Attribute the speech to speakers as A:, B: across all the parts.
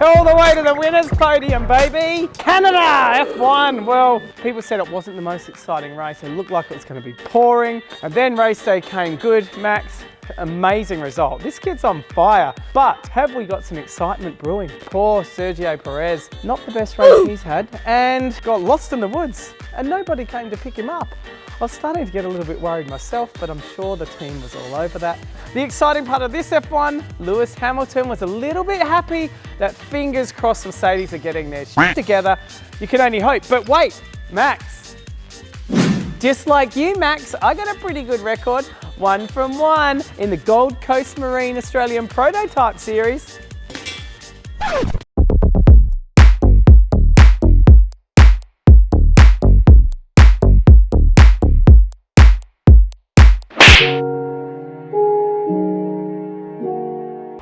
A: all the way to the winner's podium, baby. Canada F1. Well, people said it wasn't the most exciting race. It looked like it was going to be pouring. And then race day came good. Max, amazing result. This kid's on fire. But have we got some excitement brewing? Poor Sergio Perez. Not the best race he's had. And got lost in the woods. And nobody came to pick him up. I was starting to get a little bit worried myself, but I'm sure the team was all over that. The exciting part of this F1, Lewis Hamilton was a little bit happy that fingers crossed Mercedes are getting their shit together. You can only hope. But wait, Max. Just like you, Max, I got a pretty good record. 1 from 1 in the Gold Coast Marine Australian Prototype Series.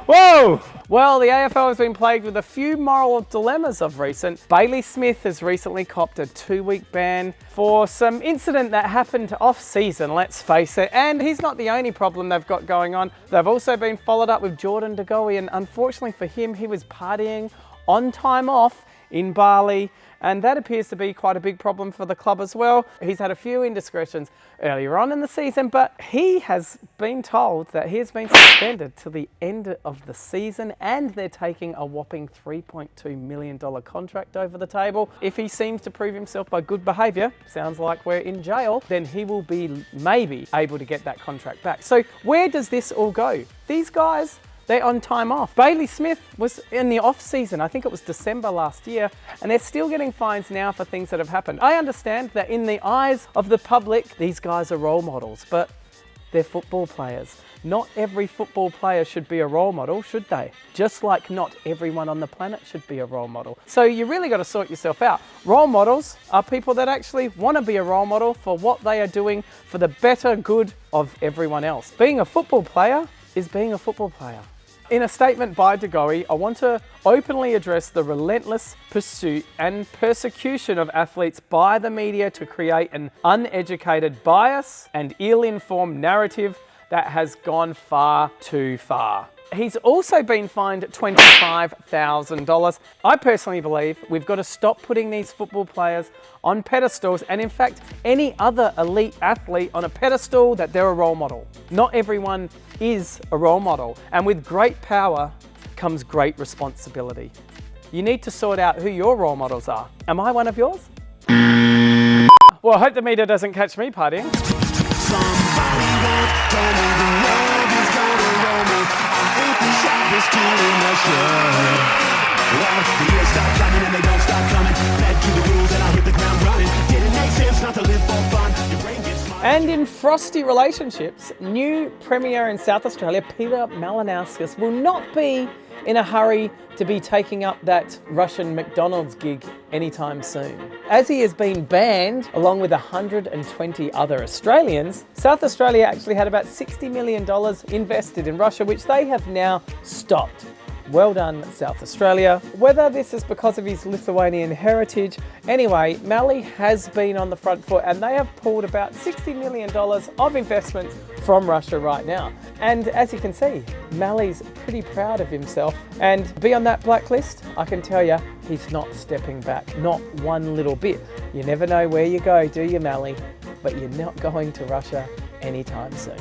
A: Whoa! Well, the AFL has been plagued with a few moral dilemmas of recent. Bailey Smith has recently copped a 2-week ban for some incident that happened off-season, let's face it. And he's not the only problem they've got going on. They've also been followed up with Jordan De Goey, and unfortunately for him, he was partying on time off in Bali, and that appears to be quite a big problem for the club as well. He's had a few indiscretions earlier on in the season, but he has been told that he has been suspended till the end of the season, and they're taking a whopping $3.2 million contract over the table. If he seems to prove himself by good behaviour, sounds like we're in jail, then he will be maybe able to get that contract back. So where does this all go? These guys, they're on time off. Bailey Smith was in the off season, I think it was December last year, and they're still getting fines now for things that have happened. I understand that in the eyes of the public, these guys are role models, but they're football players. Not every football player should be a role model, should they? Just like not everyone on the planet should be a role model. So you really got to sort yourself out. Role models are people that actually want to be a role model for what they are doing for the better good of everyone else. Being a football player is being a football player. In a statement by De Goey, I want to openly address the relentless pursuit and persecution of athletes by the media to create an uneducated bias and ill-informed narrative that has gone far too far. He's also been fined $25,000. I personally believe we've got to stop putting these football players on pedestals, and in fact, any other elite athlete on a pedestal that they're a role model. Not everyone is a role model, and with great power comes great responsibility. You need to sort out who your role models are. Am I one of yours? Well, I hope the media doesn't catch me partying. And in frosty relationships, new Premier in South Australia, Peter Malinauskas, will not be in a hurry to be taking up that Russian McDonald's gig anytime soon. As he has been banned, along with 120 other Australians, South Australia actually had about $60 million invested in Russia, which they have now stopped. Well done, South Australia. Whether this is because of his Lithuanian heritage, anyway, Mali has been on the front foot, and they have pulled about $60 million of investments from Russia right now. And as you can see, Mali's pretty proud of himself. And to be on that blacklist, I can tell you, he's not stepping back, not one little bit. You never know where you go, do you, Mali? But you're not going to Russia anytime soon.